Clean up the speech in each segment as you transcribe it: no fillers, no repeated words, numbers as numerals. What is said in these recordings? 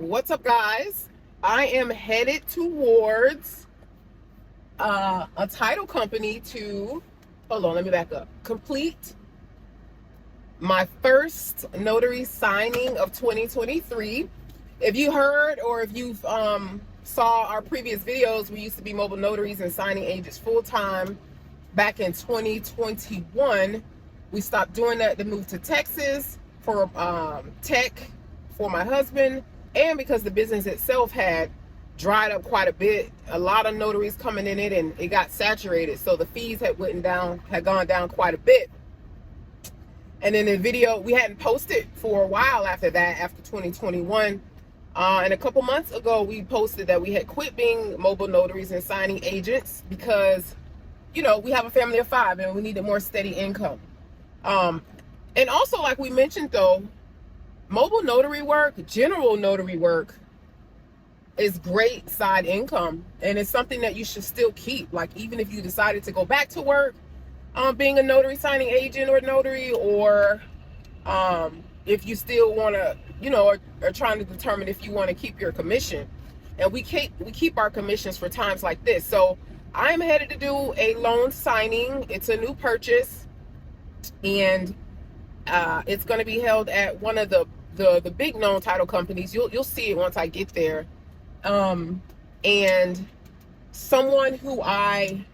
What's up, guys? I am headed towards a title company to, hold on, let me back up, complete my first notary signing of 2023. If you heard or if you've saw our previous videos, we used to be mobile notaries and signing agents full-time back in 2021. We stopped doing that to move to Texas for tech for my husband, and because the business itself had dried up quite a bit. A lot of notaries coming in it, and it got saturated, so the fees had gone down quite a bit. And then the video, we hadn't posted for a while after that, after 2021. And a couple months ago, we posted that we had quit being mobile notaries and signing agents because, you know, we have a family of 5 and we needed more steady income. And also, like we mentioned though, mobile notary work, general notary work, is great side income, and it's something that you should still keep. Like, even if you decided to go back to work, being a notary signing agent or notary, or if you still want to, you know, are trying to determine if you want to keep your commission. And we keep our commissions for times like this. So I'm headed to do a loan signing. It's a new purchase, and it's going to be held at one of the big known title companies. You'll see it once I get there. And someone who I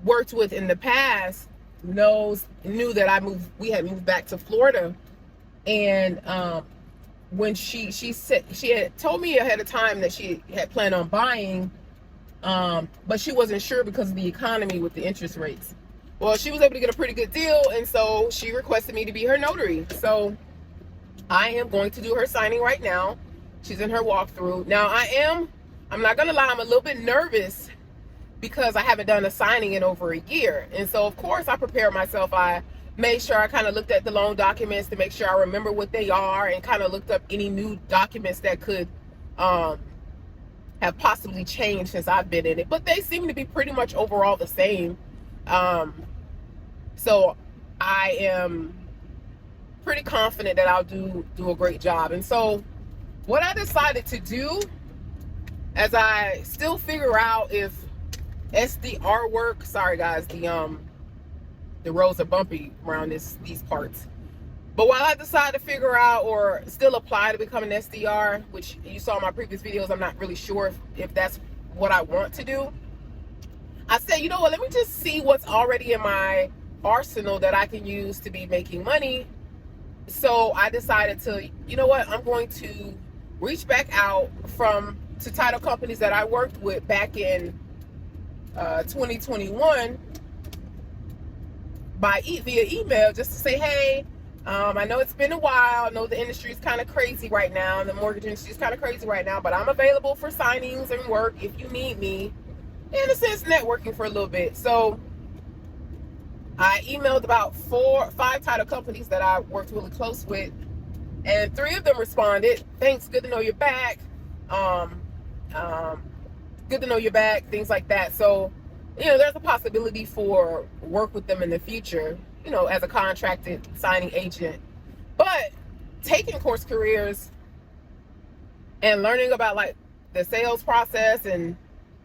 worked with in the past knew that we had moved back to Florida, and when she said, she had told me ahead of time that she had planned on buying, but she wasn't sure because of the economy with the interest rates. Well, she was able to get a pretty good deal, and so she requested me to be her notary. So I am going to do her signing right now. She's in her walkthrough. Now I'm not gonna lie, I'm a little bit nervous because I haven't done a signing in over a year. And so of course I prepared myself. I made sure I kind of looked at the loan documents to make sure I remember what they are, and kind of looked up any new documents that could have possibly changed since I've been in it. But they seem to be pretty much overall the same. So I am pretty confident that I'll do a great job. And so what I decided to do, as I still figure out if SDR work, sorry guys, the roads are bumpy around these parts. But while I decide to figure out or still apply to become an SDR, which you saw in my previous videos, I'm not really sure if that's what I want to do. I said, you know what, let me just see what's already in my arsenal that I can use to be making money. So I decided to, you know what, I'm going to reach back out to title companies that I worked with back in 2021 via email, just to say, hey, I know it's been a while. I know the industry is kind of crazy right now, and the mortgage industry is kind of crazy right now, but I'm available for signings and work if you need me. In a sense, networking for a little bit. So I emailed about 4 or 5 title companies that I worked really close with, and 3 of them responded. Thanks, good to know you're back. Good to know you're back, things like that. So, you know, there's a possibility for work with them in the future, you know, as a contracted signing agent. But taking course careers and learning about like the sales process, and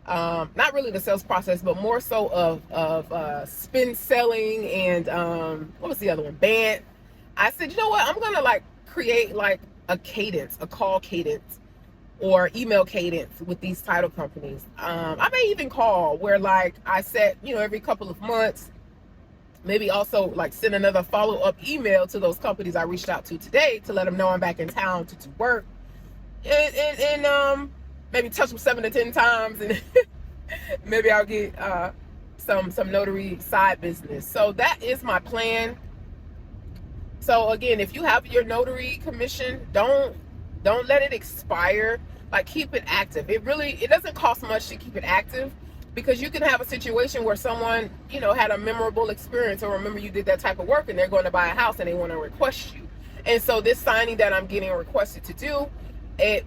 not really the sales process, but more so of spin selling and what was the other one? Band. I said, you know what, I'm gonna like create like a cadence, a call cadence or email cadence with these title companies. I may even call where like I set, you know, every couple of months, maybe also like send another follow-up email to those companies I reached out to today to let them know I'm back in town to do work, and maybe touch them 7 to 10 times, and maybe I'll get some notary side business. So that is my plan. So again, if you have your notary commission, don't let it expire. Like, keep it active. It doesn't cost much to keep it active, because you can have a situation where someone, you know, had a memorable experience, or remember you did that type of work, and they're going to buy a house and they want to request you. And so this signing that I'm getting requested to do,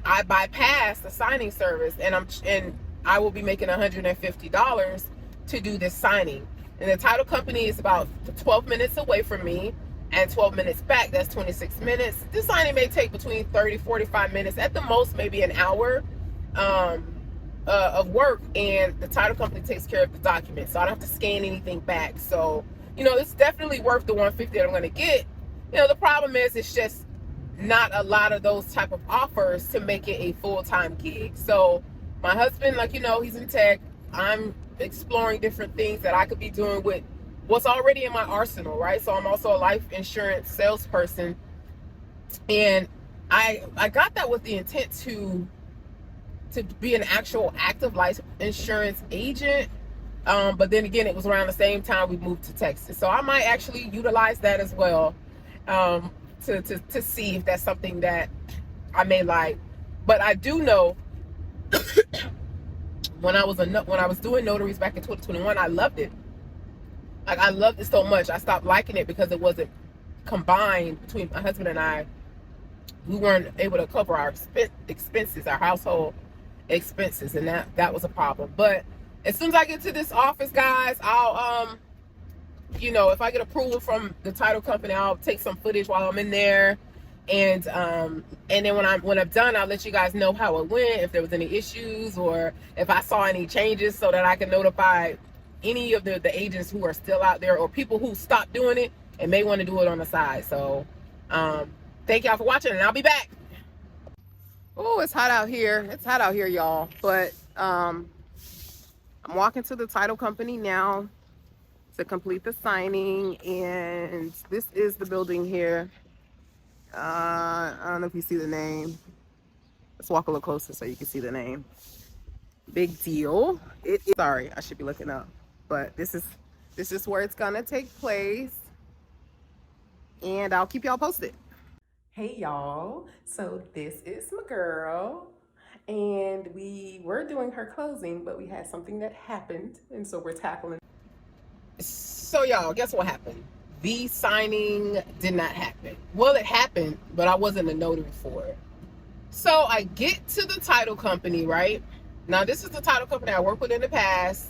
I bypass the signing service, and I will be making $150 to do this signing. And the title company is about 12 minutes away from me. and 12 minutes back, that's 26 minutes. This signing may take between 30, 45 minutes, at the most maybe an hour of work, and the title company takes care of the document, so I don't have to scan anything back. So, it's definitely worth the 150 that I'm going to get. The problem is it's just not a lot of those type of offers to make it a full-time gig. So my husband, he's in tech. I'm exploring different things that I could be doing with what's already in my arsenal, right? So I'm also a life insurance salesperson, and I got that with the intent to be an actual active life insurance agent. But then again, it was around the same time we moved to Texas, so I might actually utilize that as well, to see if that's something that I may like. But I do know when I was doing notaries back in 2021, I loved it. I loved it so much. I stopped liking it because it wasn't combined between my husband and I. We weren't able to cover our expenses, our household expenses, and that was a problem. But as soon as I get to this office, guys, I'll if I get approval from the title company, I'll take some footage while I'm in there, and then when I'm done, I'll let you guys know how it went, if there was any issues, or if I saw any changes, so that I can notify any of the agents who are still out there, or people who stopped doing it and may want to do it on the side. So thank y'all for watching, and I'll be back. Oh, it's hot out here. It's hot out here, y'all. But I'm walking to the title company now to complete the signing, and this is the building here. I don't know if you see the name. Let's walk a little closer so you can see the name. Big deal. Sorry, I should be looking up, but this is where it's gonna take place, and I'll keep y'all posted. Hey y'all, so this is my girl, and we were doing her closing, but we had something that happened, and so we're tackling. So y'all, guess what happened? The signing did not happen. Well, it happened, but I wasn't a notary for it. So I get to the title company, right? Now, this is the title company I worked with in the past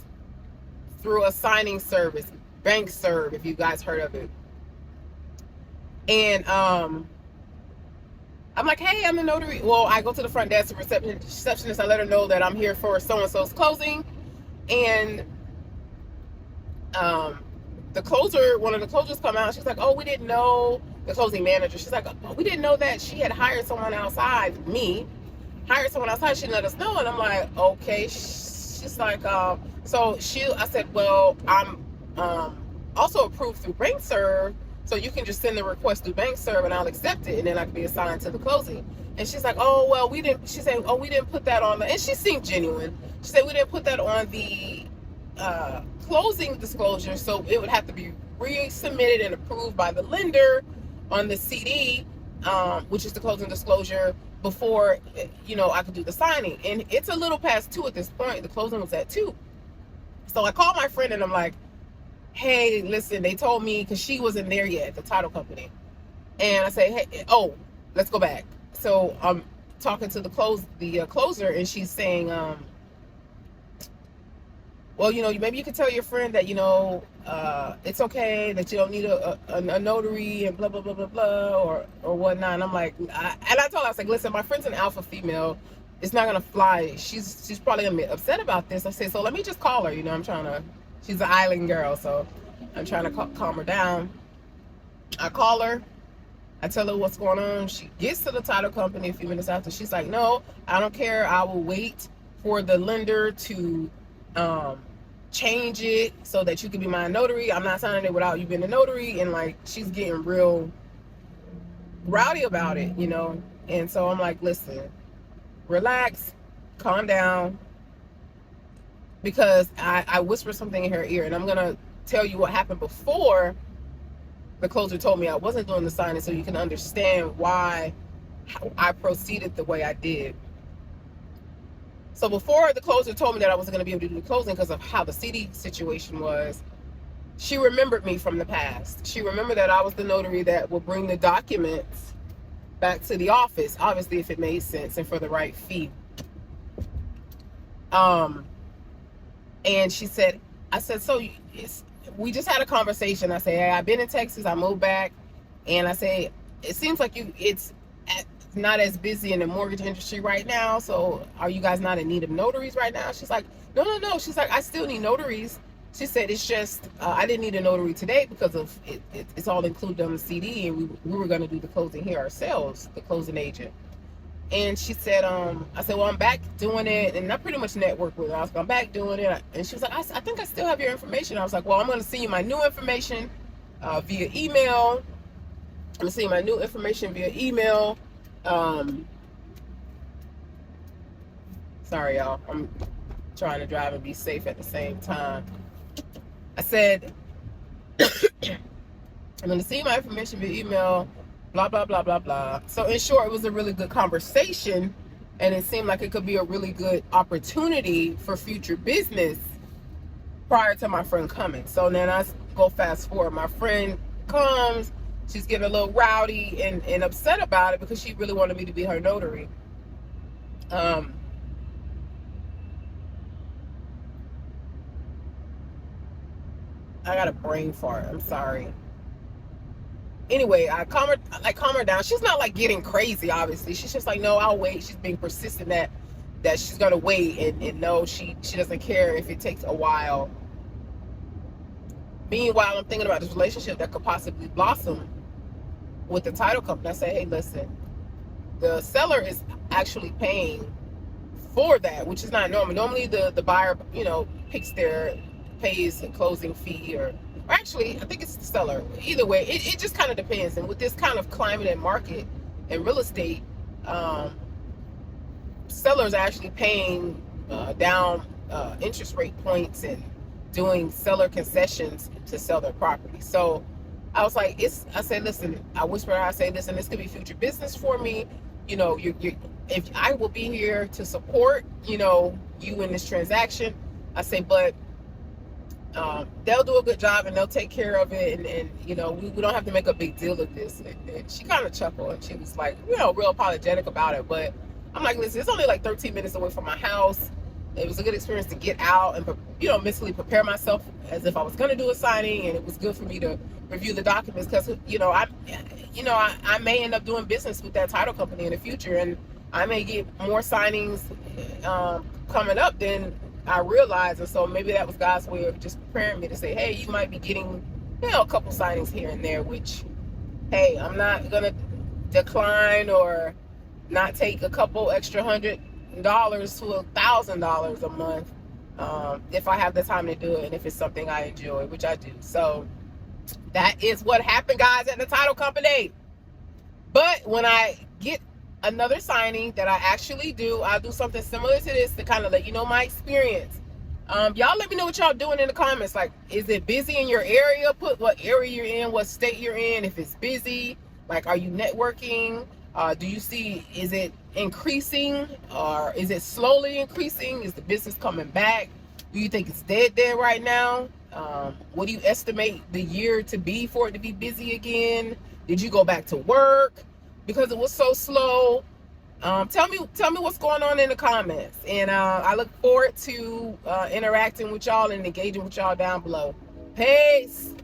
through a signing service, Bank Serve, if you guys heard of it. And I'm like, hey, I'm a notary. Well, I go to the front desk, the receptionist, I let her know that I'm here for so-and-so's closing. And the closer, one of the closers come out, she's like, oh, we didn't know, the closing manager, she's like, oh, we didn't know that she had hired someone outside, hired someone outside, she let us know. And I'm like, okay. She's like, I said, well, I'm also approved through Bank Serve, so you can just send the request through Bank Serve and I'll accept it, and then I can be assigned to the closing. And she's like, oh, well, we didn't put that on and she seemed genuine. She said, we didn't put that on the closing disclosure, so it would have to be resubmitted and approved by the lender on the CD, which is the closing disclosure, before I could do the signing. And it's a little past 2 at this point. The closing was at 2. So I called my friend and I'm like, hey, listen, they told me, because she wasn't there yet, the title company. And I say, hey, let's go back. So I'm talking to the closer, and she's saying, well, maybe you could tell your friend that, it's okay, that you don't need a notary and blah, blah, blah, blah, blah, or whatnot. And I'm like, I told her, I was like, listen, my friend's an alpha female. It's not going to fly. She's probably going to be upset about this. I said, so let me just call her. She's an island girl, so I'm trying to calm her down. I call her. I tell her what's going on. She gets to the title company a few minutes after. She's like, no, I don't care. I will wait for the lender to change it so that you can be my notary. I'm not signing it without you being a notary. And she's getting real rowdy about it, And so I'm like, listen, relax, calm down, because I whispered something in her ear, and I'm gonna tell you what happened before the closer told me I wasn't doing the signing, so you can understand why I proceeded the way I did. So before the closer told me that I wasn't going to be able to do the closing because of how the CD situation was, she remembered me from the past. She remembered that I was the notary that would bring the documents back to the office, obviously if it made sense and for the right fee. And she said, so we just had a conversation. I said, hey, I've been in Texas, I moved back, And I say, it seems like it's not as busy in the mortgage industry right now. So are you guys not in need of notaries right now? She's like, no. She's like, I still need notaries. She said, it's just, I didn't need a notary today because of it's all included on the CD, and we were going to do the closing here ourselves, the closing agent. And she said, I said, well, I'm back doing it. And I pretty much networked with her. I was like, I'm back doing it. And she was like, I think I still have your information. I was like, well, I'm going to send you my new information via email. I'm going to send you my new information via email. Sorry, y'all. I'm trying to drive and be safe at the same time. I said, I'm going to send you my information via email. Blah, blah, blah, blah, blah. So in short, it was a really good conversation, and it seemed like it could be a really good opportunity for future business prior to my friend coming. So then I go fast forward. My friend comes, she's getting a little rowdy and upset about it because she really wanted me to be her notary. I got a brain fart. I'm sorry. Anyway, I calm her down. She's not like getting crazy, obviously. She's just like, no, I'll wait. She's being persistent that she's gonna wait, and no, she doesn't care if it takes a while. Meanwhile, I'm thinking about this relationship that could possibly blossom with the title company. I say, hey, listen, the seller is actually paying for that, which is not normal. Normally the buyer, pays a closing fee, or actually I think it's the seller. Either way, it just kind of depends. And with this kind of climate and market and real estate, sellers are actually paying down interest rate points and doing seller concessions to sell their property. So I was like, I said, listen, I whispered her, I say, listen, this could be future business for me. If I will be here to support, you in this transaction. I say, but they'll do a good job and they'll take care of it, and we don't have to make a big deal of this. And she kind of chuckled, and she was like, real apologetic about it. But I'm like, listen, it's only like 13 minutes away from my house. It was a good experience to get out and mentally prepare myself as if I was going to do a signing, and it was good for me to review the documents because I may end up doing business with that title company in the future, and I may get more signings coming up than I realized. And so maybe that was God's way of just preparing me to say, hey, you might be getting a couple signings here and there, which, hey, I'm not gonna decline or not take a couple extra $100 to $1,000 a month if I have the time to do it, and if it's something I enjoy, which I do. So that is what happened, guys, at the title company. But when I get another signing that I actually do, I'll do something similar to this to kind of let you know my experience. Y'all let me know what y'all doing in the comments. Like, is it busy in your area? Put what area you're in, what state you're in. If it's busy, like, are you networking? Do you see, is it increasing, or is it slowly increasing? Is the business coming back? Do you think it's dead there right now? What do you estimate the year to be for it to be busy again? Did you go back to work because it was so slow? Tell me what's going on in the comments, and I look forward to interacting with y'all and engaging with y'all down below. Peace.